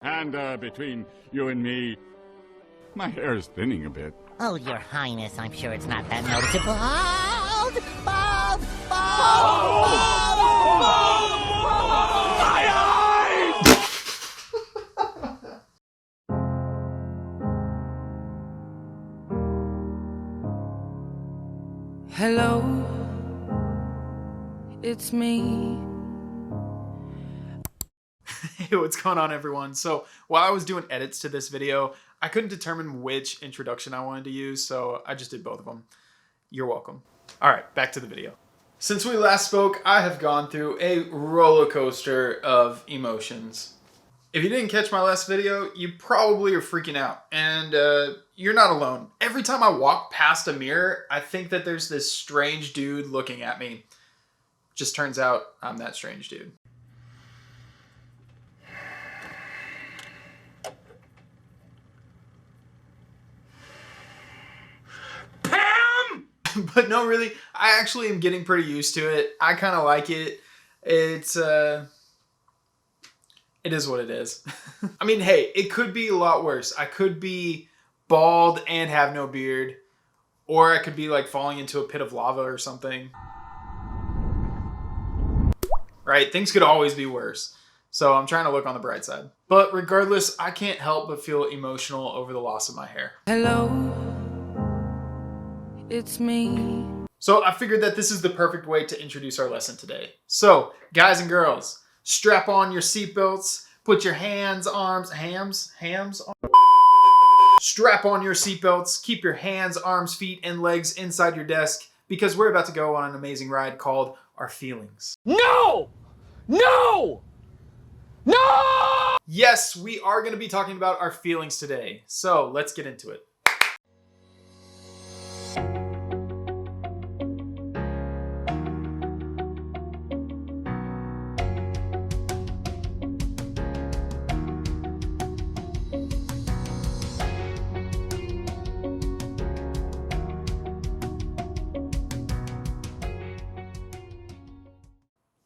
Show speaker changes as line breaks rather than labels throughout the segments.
And between you and me, my hair is thinning a bit.
Oh, Your Highness, I'm sure it's not that noticeable. Bald! Bald! Bald!
My eyes!
Hello, it's me.
Hey, what's going on, everyone? So while I was doing edits to this video, I couldn't determine which introduction I wanted to use, so I just did both of them. You're welcome. All right, back to the video. Since we last spoke, I have gone through a roller coaster of emotions. If you didn't catch my last video, you probably are freaking out, and you're not alone. Every time I walk past a mirror, I think that there's this strange dude looking at me. Just turns out I'm that strange dude. But no, really, I actually am getting pretty used to it. I kind of like it. It is what it is. I mean, hey, it could be a lot worse. I could be bald and have no beard, or I could be like falling into a pit of lava or something. Right? Things could always be worse. So I'm trying to look on the bright side. But regardless, I can't help but feel emotional over the loss of my hair.
Hello, it's me.
So I figured that this is the perfect way to introduce our lesson today. So, guys and girls, strap on your seatbelts, put your hands, arms, hams, strap on your seatbelts, keep your hands, arms, feet, and legs inside your desk, because we're about to go on an amazing ride called Our Feelings.
No! No! No!
Yes, we are going to be talking about our feelings today. So let's get into it.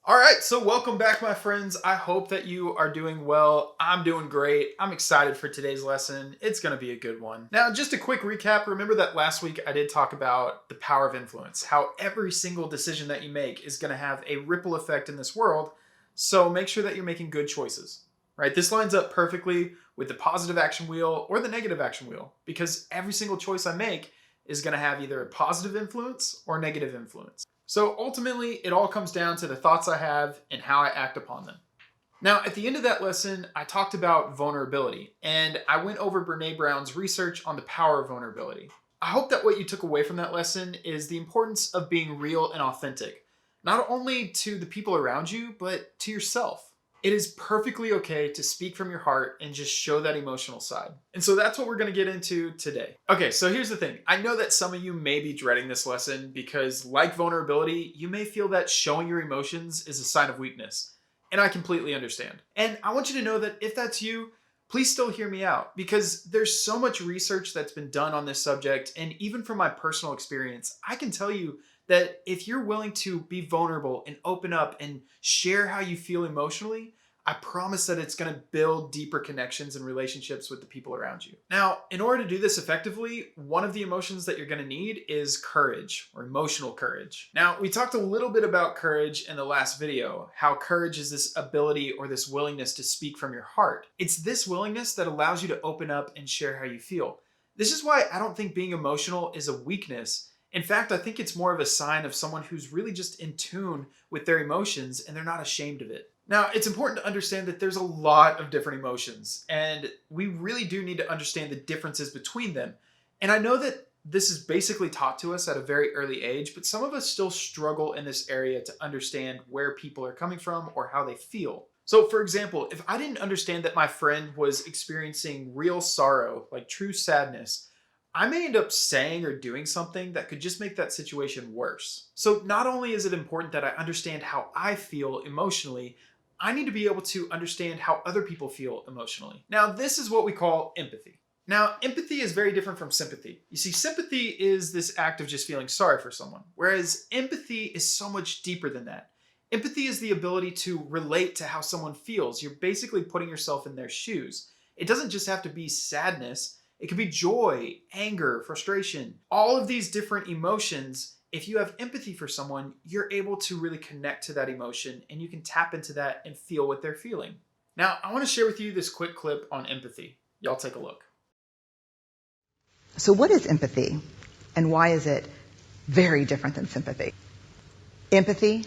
All right, so welcome back, my friends. I hope that you are doing well. I'm doing great. I'm excited for today's lesson. It's going to be a good one. Now, just a quick recap. Remember that last week I did talk about the power of influence, how every single decision that you make is going to have a ripple effect in this world. So make sure that you're making good choices, right? This lines up perfectly with the positive action wheel or the negative action wheel, because every single choice I make is going to have either a positive influence or negative influence. So ultimately, it all comes down to the thoughts I have and how I act upon them. Now, at the end of that lesson, I talked about vulnerability, and I went over Brené Brown's research on the power of vulnerability. I hope that what you took away from that lesson is the importance of being real and authentic, not only to the people around you, but to yourself. It is perfectly okay to speak from your heart and just show that emotional side. And so that's what we're going to get into today. Okay, so here's the thing. I know that some of you may be dreading this lesson because, like vulnerability, you may feel that showing your emotions is a sign of weakness. And I completely understand. And I want you to know that if that's you, please still hear me out, because there's so much research that's been done on this subject. And even from my personal experience, I can tell you that if you're willing to be vulnerable and open up and share how you feel emotionally, I promise that it's going to build deeper connections and relationships with the people around you. Now, in order to do this effectively, one of the emotions that you're going to need is courage, or emotional courage. Now, we talked a little bit about courage in the last video, how courage is this ability or this willingness to speak from your heart. It's this willingness that allows you to open up and share how you feel. This is why I don't think being emotional is a weakness. In fact, I think it's more of a sign of someone who's really just in tune with their emotions and they're not ashamed of it. Now, it's important to understand that there's a lot of different emotions, and we really do need to understand the differences between them. And I know that this is basically taught to us at a very early age, but some of us still struggle in this area to understand where people are coming from or how they feel. So, for example, if I didn't understand that my friend was experiencing real sorrow, like true sadness, I may end up saying or doing something that could just make that situation worse. So not only is it important that I understand how I feel emotionally, I need to be able to understand how other people feel emotionally. Now, this is what we call empathy. Now, empathy is very different from sympathy. You see, sympathy is this act of just feeling sorry for someone, whereas empathy is so much deeper than that. Empathy is the ability to relate to how someone feels. You're basically putting yourself in their shoes. It doesn't just have to be sadness. It could be joy, anger, frustration. All of these different emotions, if you have empathy for someone, you're able to really connect to that emotion and you can tap into that and feel what they're feeling. Now, I want to share with you this quick clip on empathy. Y'all take a look.
So what is empathy and why is it very different than sympathy? Empathy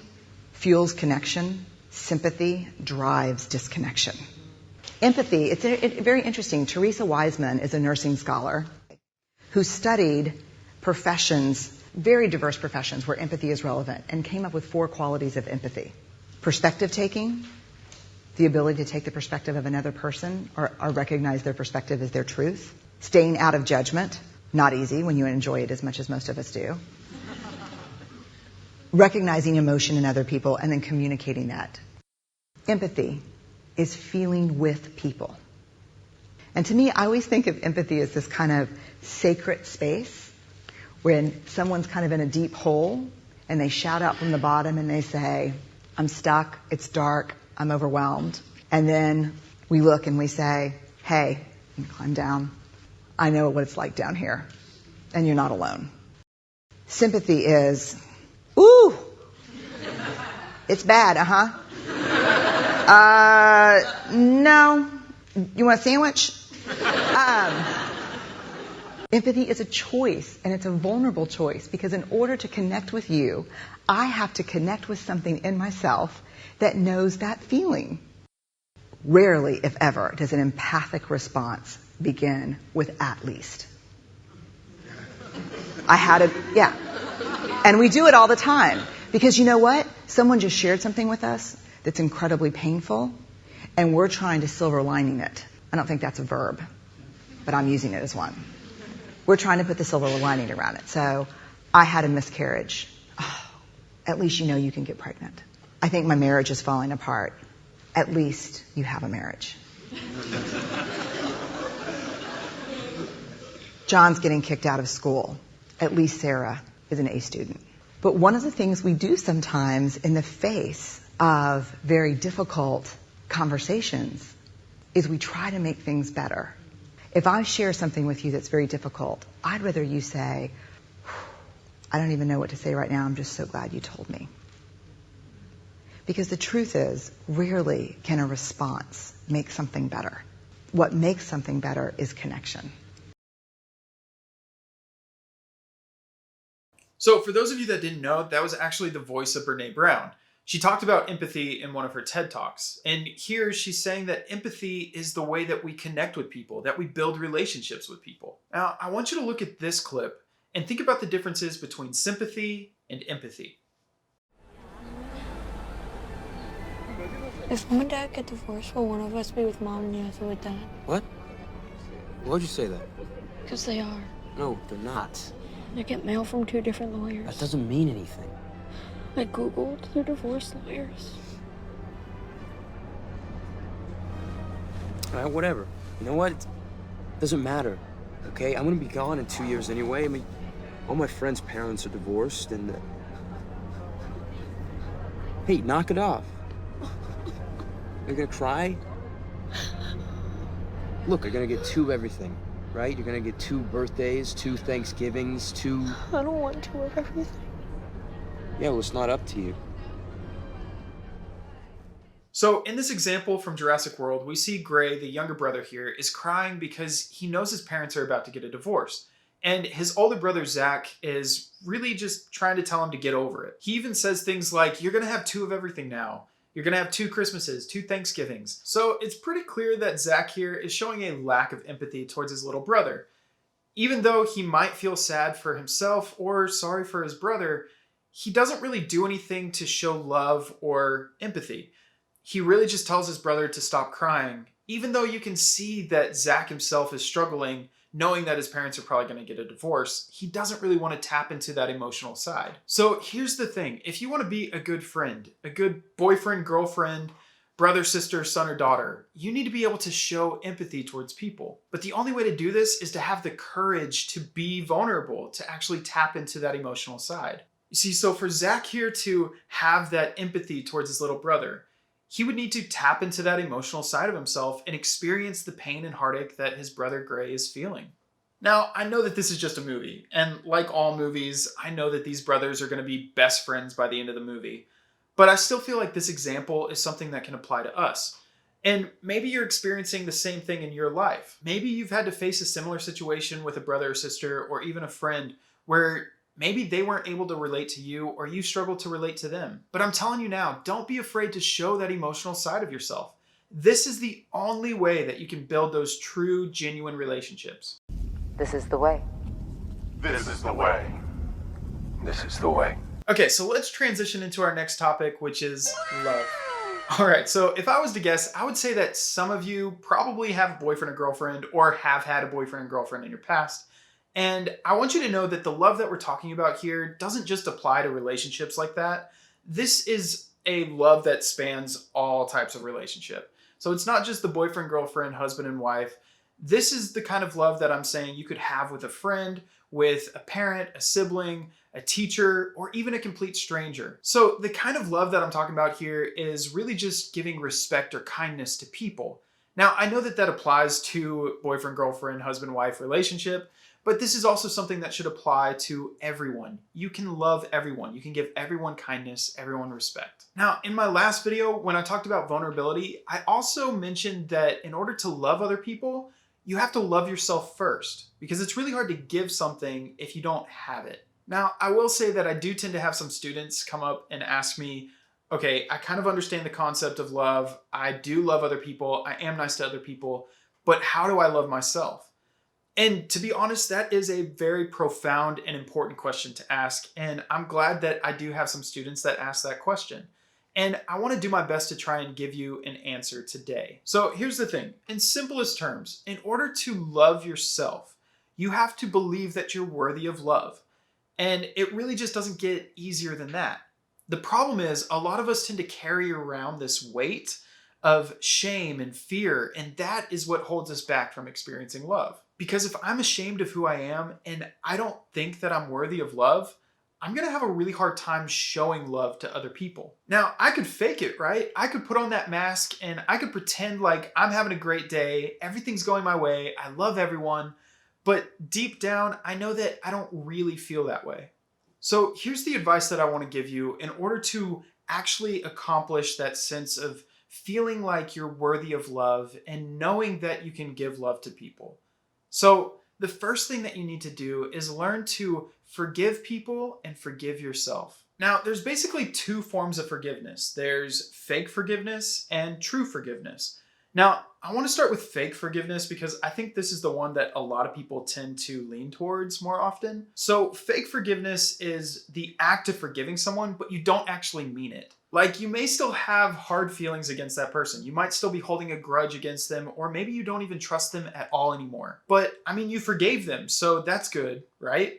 fuels connection. Sympathy drives disconnection. Empathy, it's very interesting. Teresa Wiseman is a nursing scholar who studied professions, very diverse professions where empathy is relevant, and came up with 4 qualities of empathy. Perspective taking, the ability to take the perspective of another person or recognize their perspective as their truth. Staying out of judgment, not easy when you enjoy it as much as most of us do. Recognizing emotion in other people and then communicating that. Empathy is feeling with people. And to me, I always think of empathy as this kind of sacred space when someone's kind of in a deep hole and they shout out from the bottom and they say, I'm stuck, it's dark, I'm overwhelmed. And then we look and we say, hey, you climb down. I know what it's like down here. And you're not alone. Sympathy is, ooh, it's bad, no. You want a sandwich? Empathy is a choice, and it's a vulnerable choice, because in order to connect with you, I have to connect with something in myself that knows that feeling. Rarely, if ever, does an empathic response begin with at least. And we do it all the time. Because you know what? Someone just shared something with us that's incredibly painful, and we're trying to silver lining it. I don't think that's a verb, but I'm using it as one. We're trying to put the silver lining around it. So, I had a miscarriage. Oh, at least you know you can get pregnant. I think my marriage is falling apart. At least you have a marriage. John's getting kicked out of school. At least Sarah is an A student. But one of the things we do sometimes in the face of very difficult conversations is we try to make things better. If I share something with you that's very difficult, I'd rather you say, I don't even know what to say right now, I'm just so glad you told me. Because the truth is, rarely can a response make something better. What makes something better is connection.
So for those of you that didn't know, that was actually the voice of Brené Brown. She talked about empathy in one of her TED Talks. And here she's saying that empathy is the way that we connect with people, that we build relationships with people. Now, I want you to look at this clip and think about the differences between sympathy and empathy.
If mom and dad get divorced, will one of us be with mom and the other with dad?
What? Why'd you say that?
Because they are.
No, they're not.
I get mail from 2 different lawyers.
That doesn't mean anything.
I googled their divorce lawyers.
All right, whatever. You know what? It doesn't matter, okay? I'm gonna be gone in 2 years anyway. I mean, all my friends' parents are divorced, and... Hey, knock it off. You're gonna cry? Look, you're gonna get 2 of everything. Right? You're gonna get 2 birthdays, 2 Thanksgivings, 2...
I don't want 2 of everything.
Yeah, well, it's not up to you.
So in this example from Jurassic World, we see Gray, the younger brother here, is crying because he knows his parents are about to get a divorce. And his older brother, Zach, is really just trying to tell him to get over it. He even says things like, you're gonna have 2 of everything now. You're gonna have 2 Christmases, 2 Thanksgivings. So it's pretty clear that Zach here is showing a lack of empathy towards his little brother. Even though he might feel sad for himself or sorry for his brother, he doesn't really do anything to show love or empathy. He really just tells his brother to stop crying, even though you can see that Zach himself is struggling, knowing that his parents are probably going to get a divorce. He doesn't really want to tap into that emotional side. So here's the thing. If you want to be a good friend, a good boyfriend, girlfriend, brother, sister, son, or daughter, you need to be able to show empathy towards people. But the only way to do this is to have the courage to be vulnerable, to actually tap into that emotional side. You see, so for Zach here to have that empathy towards his little brother, he would need to tap into that emotional side of himself and experience the pain and heartache that his brother Gray is feeling. Now, I know that this is just a movie, and like all movies, I know that these brothers are going to be best friends by the end of the movie. But I still feel like this example is something that can apply to us. And maybe you're experiencing the same thing in your life. Maybe you've had to face a similar situation with a brother or sister or even a friend where maybe they weren't able to relate to you or you struggled to relate to them. But I'm telling you now, don't be afraid to show that emotional side of yourself. This is the only way that you can build those true, genuine relationships.
This is the way.
This is the way.
This is the way.
Okay, so let's transition into our next topic, which is love. All right, so if I was to guess, I would say that some of you probably have a boyfriend or girlfriend or have had a boyfriend and girlfriend in your past. And I want you to know that the love that we're talking about here doesn't just apply to relationships like that. This is a love that spans all types of relationship. So it's not just the boyfriend, girlfriend, husband, and wife. This is the kind of love that I'm saying you could have with a friend, with a parent, a sibling, a teacher, or even a complete stranger. So the kind of love that I'm talking about here is really just giving respect or kindness to people. Now, I know that that applies to boyfriend, girlfriend, husband, wife relationship, but this is also something that should apply to everyone. You can love everyone. You can give everyone kindness, everyone respect. Now, in my last video, when I talked about vulnerability, I also mentioned that in order to love other people, you have to love yourself first, because it's really hard to give something if you don't have it. Now, I will say that I do tend to have some students come up and ask me, okay, I kind of understand the concept of love. I do love other people. I am nice to other people, but how do I love myself? And to be honest, that is a very profound and important question to ask. And I'm glad that I do have some students that ask that question. And I want to do my best to try and give you an answer today. So here's the thing. In simplest terms, in order to love yourself, you have to believe that you're worthy of love. And it really just doesn't get easier than that. The problem is a lot of us tend to carry around this weight of shame and fear, and that is what holds us back from experiencing love. Because if I'm ashamed of who I am and I don't think that I'm worthy of love, I'm going to have a really hard time showing love to other people. Now, I could fake it, right? I could put on that mask and I could pretend like I'm having a great day, everything's going my way, I love everyone, but deep down, I know that I don't really feel that way. So here's the advice that I want to give you in order to actually accomplish that sense of feeling like you're worthy of love and knowing that you can give love to people. So the first thing that you need to do is learn to forgive people and forgive yourself. Now, there's basically two forms of forgiveness. There's fake forgiveness and true forgiveness. Now, I want to start with fake forgiveness because I think this is the one that a lot of people tend to lean towards more often. So fake forgiveness is the act of forgiving someone, but you don't actually mean it. Like, you may still have hard feelings against that person. You might still be holding a grudge against them, or maybe you don't even trust them at all anymore. But, I mean, you forgave them, so that's good, right?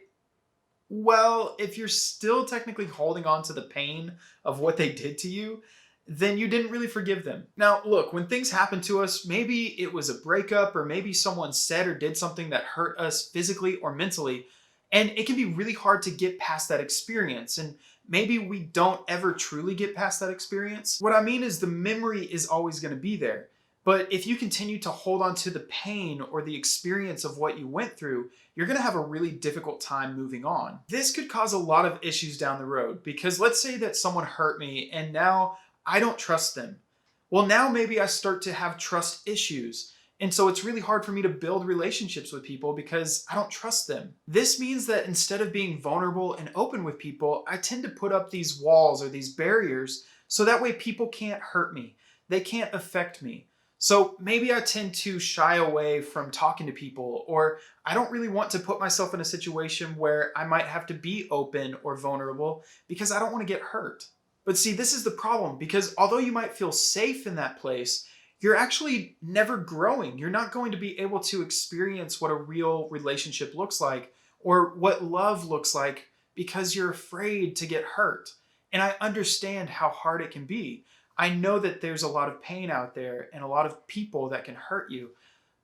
Well, if you're still technically holding on to the pain of what they did to you, then you didn't really forgive them. Now, look, when things happen to us, maybe it was a breakup, or maybe someone said or did something that hurt us physically or mentally, and it can be really hard to get past that experience, and maybe we don't ever truly get past that experience. What I mean is the memory is always going to be there. But if you continue to hold on to the pain or the experience of what you went through, you're going to have a really difficult time moving on. This could cause a lot of issues down the road, because let's say that someone hurt me and now I don't trust them. Well, now maybe I start to have trust issues. And so it's really hard for me to build relationships with people because I don't trust them. This means that instead of being vulnerable and open with people, I tend to put up these walls or these barriers so that way people can't hurt me. They can't affect me. So maybe I tend to shy away from talking to people, or I don't really want to put myself in a situation where I might have to be open or vulnerable because I don't want to get hurt. But see, this is the problem, because although you might feel safe in that place, you're actually never growing. You're not going to be able to experience what a real relationship looks like or what love looks like because you're afraid to get hurt. And I understand how hard it can be. I know that there's a lot of pain out there and a lot of people that can hurt you.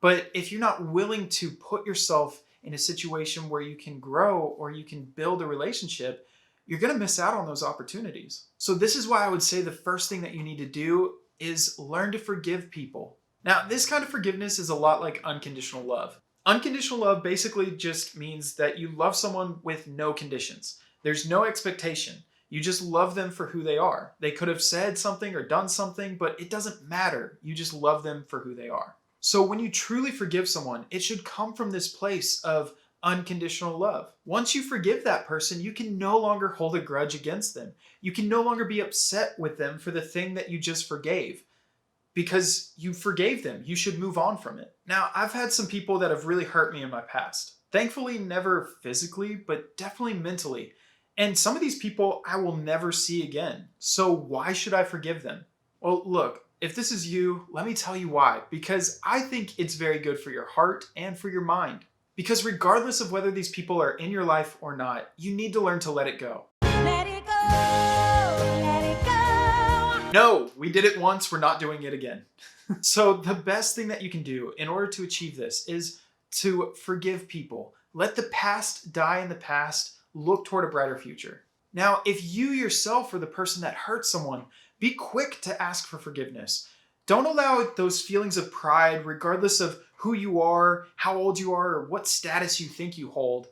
But if you're not willing to put yourself in a situation where you can grow or you can build a relationship, you're going to miss out on those opportunities. So this is why I would say the first thing that you need to do is learn to forgive people. Now, this kind of forgiveness is a lot like unconditional love. Unconditional love basically just means that you love someone with no conditions. There's no expectation. You just love them for who they are. They could have said something or done something, but it doesn't matter. You just love them for who they are. So when you truly forgive someone, it should come from this place of unconditional love. Once you forgive that person, you can no longer hold a grudge against them. You can no longer be upset with them for the thing that you just forgave. Because you forgave them, you should move on from it. Now, I've had some people that have really hurt me in my past. Thankfully, never physically, but definitely mentally. And some of these people I will never see again. So why should I forgive them? Well, look, if this is you, let me tell you why. Because I think it's very good for your heart and for your mind. Because regardless of whether these people are in your life or not, you need to learn to let it go.
Let it go, let it go.
No, we did it once, we're not doing it again. So the best thing that you can do in order to achieve this is to forgive people. Let the past die in the past, look toward a brighter future. Now, if you yourself are the person that hurt someone, be quick to ask for forgiveness. Don't allow those feelings of pride, regardless of who you are, how old you are, or what status you think you hold.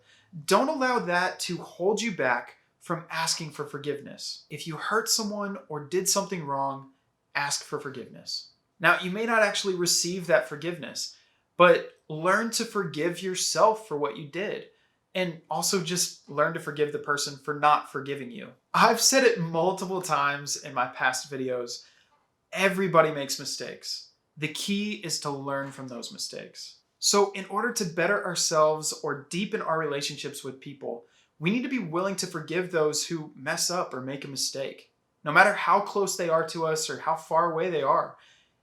Don't allow that to hold you back from asking for forgiveness. If you hurt someone or did something wrong, ask for forgiveness. Now, you may not actually receive that forgiveness, but learn to forgive yourself for what you did. And also just learn to forgive the person for not forgiving you. I've said it multiple times in my past videos. Everybody makes mistakes. The key is to learn from those mistakes. So in order to better ourselves or deepen our relationships with people, we need to be willing to forgive those who mess up or make a mistake. No matter how close they are to us or how far away they are,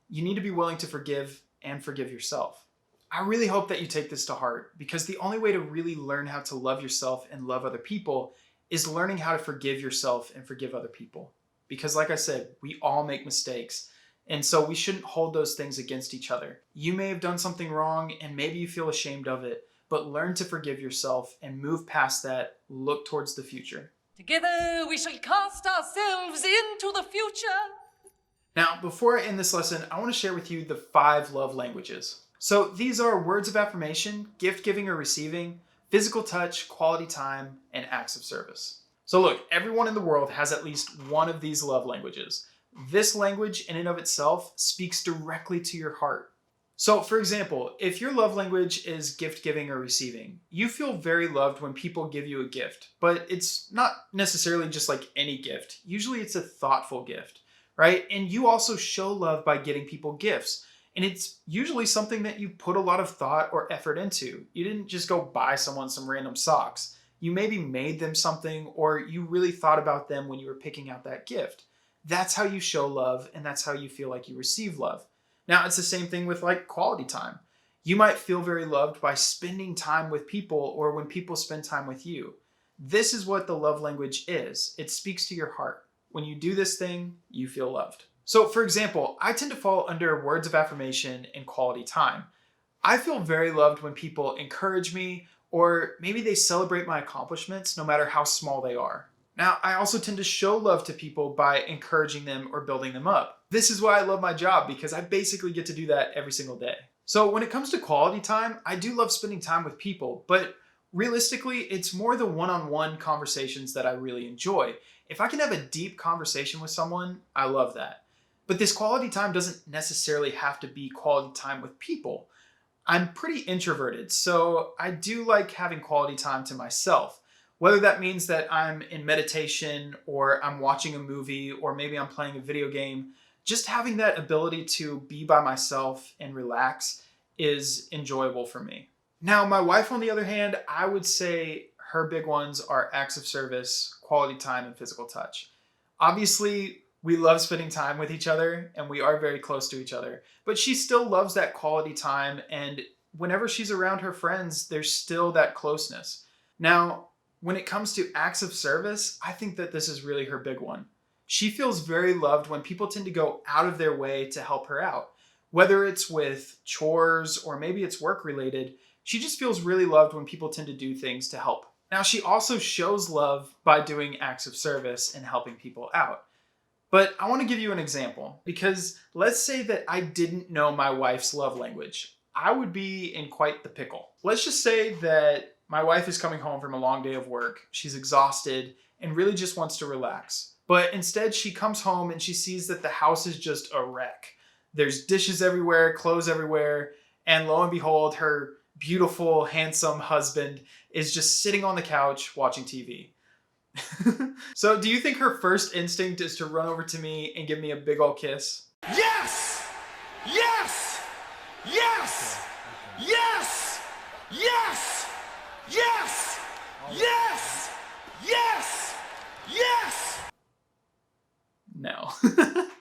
you need to be willing to forgive and forgive yourself. I really hope that you take this to heart, because the only way to really learn how to love yourself and love other people is learning how to forgive yourself and forgive other people. Because like I said, we all make mistakes. And so we shouldn't hold those things against each other. You may have done something wrong and maybe you feel ashamed of it, but learn to forgive yourself and move past that. Look towards the future.
Together we shall cast ourselves into the future.
Now, before I end this lesson, I want to share with you the 5 love languages. So these are words of affirmation, gift giving or receiving, physical touch, quality time, and acts of service. So look, everyone in the world has at least one of these love languages. This language in and of itself speaks directly to your heart. So for example, if your love language is gift giving or receiving, you feel very loved when people give you a gift, but it's not necessarily just like any gift. Usually it's a thoughtful gift, right? And you also show love by getting people gifts. And it's usually something that you put a lot of thought or effort into. You didn't just go buy someone some random socks. You maybe made them something, or you really thought about them when you were picking out that gift. That's how you show love, and that's how you feel like you receive love. Now, it's the same thing with like quality time. You might feel very loved by spending time with people, or when people spend time with you. This is what the love language is. It speaks to your heart. When you do this thing, you feel loved. So for example, I tend to fall under words of affirmation and quality time. I feel very loved when people encourage me, or maybe they celebrate my accomplishments no matter how small they are. Now, I also tend to show love to people by encouraging them or building them up. This is why I love my job, because I basically get to do that every single day. So when it comes to quality time, I do love spending time with people, but realistically, it's more the one-on-one conversations that I really enjoy. If I can have a deep conversation with someone, I love that. But this quality time doesn't necessarily have to be quality time with people. I'm pretty introverted, so I do like having quality time to myself. Whether that means that I'm in meditation, or I'm watching a movie, or maybe I'm playing a video game, just having that ability to be by myself and relax is enjoyable for me. Now, my wife, on the other hand, I would say her big ones are acts of service, quality time, and physical touch. Obviously, we love spending time with each other, and we are very close to each other, but she still loves that quality time, and whenever she's around her friends, there's still that closeness. Now, when it comes to acts of service, I think that this is really her big one. She feels very loved when people tend to go out of their way to help her out. Whether it's with chores or maybe it's work related, she just feels really loved when people tend to do things to help Now, she also shows love by doing acts of service and helping people out. But I want to give you an example, because let's say that I didn't know my wife's love language. I would be in quite the pickle. Let's just say that my wife is coming home from a long day of work. She's exhausted and really just wants to relax. But instead, she comes home and she sees that the house is just a wreck. There's dishes everywhere, clothes everywhere, and lo and behold, her beautiful, handsome husband is just sitting on the couch watching TV. So do you think her first instinct is to run over to me and give me a big ol' kiss?
Yes! Yes! Yes! Yes! Yes! Yes! Yes! Yes! Yes!
No.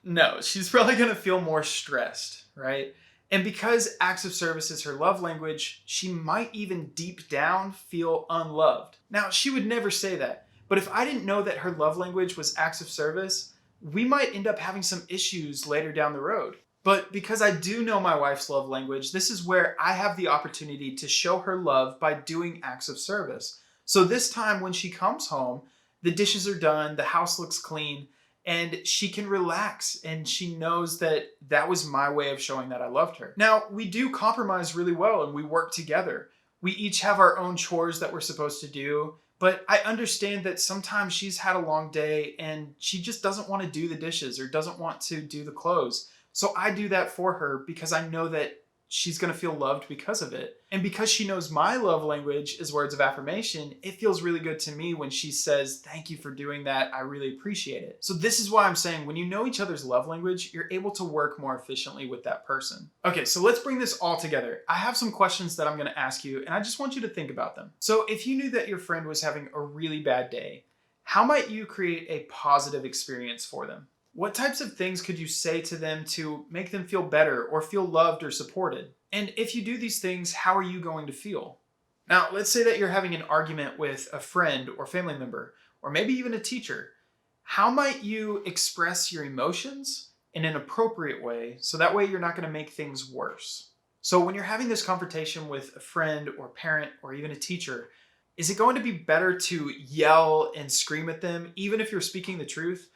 No, she's probably gonna feel more stressed, right? And because acts of service is her love language, she might even deep down feel unloved. Now, she would never say that, but if I didn't know that her love language was acts of service, we might end up having some issues later down the road. But because I do know my wife's love language, this is where I have the opportunity to show her love by doing acts of service. So this time when she comes home, the dishes are done, the house looks clean, and she can relax, and she knows that that was my way of showing that I loved her. Now, we do compromise really well and we work together. We each have our own chores that we're supposed to do, but I understand that sometimes she's had a long day and she just doesn't want to do the dishes or doesn't want to do the clothes. So I do that for her because I know that she's going to feel loved because of it. And because she knows my love language is words of affirmation, it feels really good to me when she says, "Thank you for doing that. I really appreciate it." So this is why I'm saying when you know each other's love language, you're able to work more efficiently with that person. Okay, so let's bring this all together. I have some questions that I'm going to ask you, and I just want you to think about them. So if you knew that your friend was having a really bad day, how might you create a positive experience for them? What types of things could you say to them to make them feel better or feel loved or supported? And if you do these things, how are you going to feel? Now, let's say that you're having an argument with a friend or family member, or maybe even a teacher. How might you express your emotions in an appropriate way so that way you're not going to make things worse? So when you're having this confrontation with a friend or parent or even a teacher, is it going to be better to yell and scream at them even if you're speaking the truth?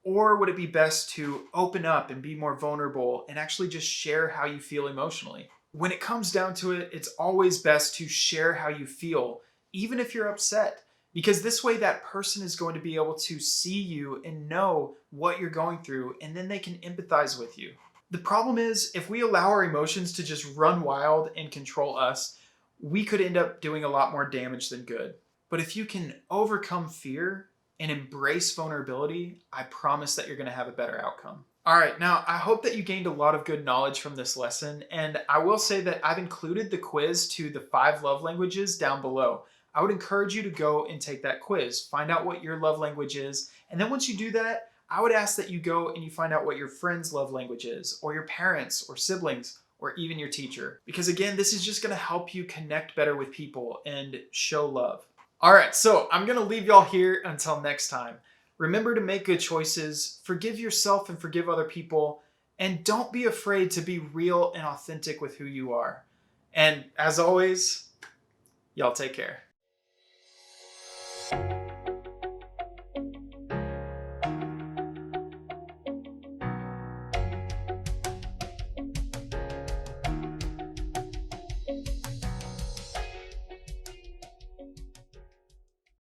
Or would it be best to open up and be more vulnerable and actually just share how you feel emotionally? When it comes down to it, it's always best to share how you feel, even if you're upset, because this way that person is going to be able to see you and know what you're going through, and then they can empathize with you. The problem is, if we allow our emotions to just run wild and control us, we could end up doing a lot more damage than good. But if you can overcome fear and embrace vulnerability, I promise that you're going to have a better outcome. All right, now I hope that you gained a lot of good knowledge from this lesson, and I will say that I've included the quiz to the 5 love languages down below. I would encourage you to go and take that quiz, find out what your love language is, and then once you do that, I would ask that you go and you find out what your friend's love language is, or your parents or siblings, or even your teacher. Because again, this is just going to help you connect better with people and show love. All right, so I'm going to leave y'all here until next time. Remember to make good choices, forgive yourself and forgive other people, and don't be afraid to be real and authentic with who you are. And as always, y'all take care.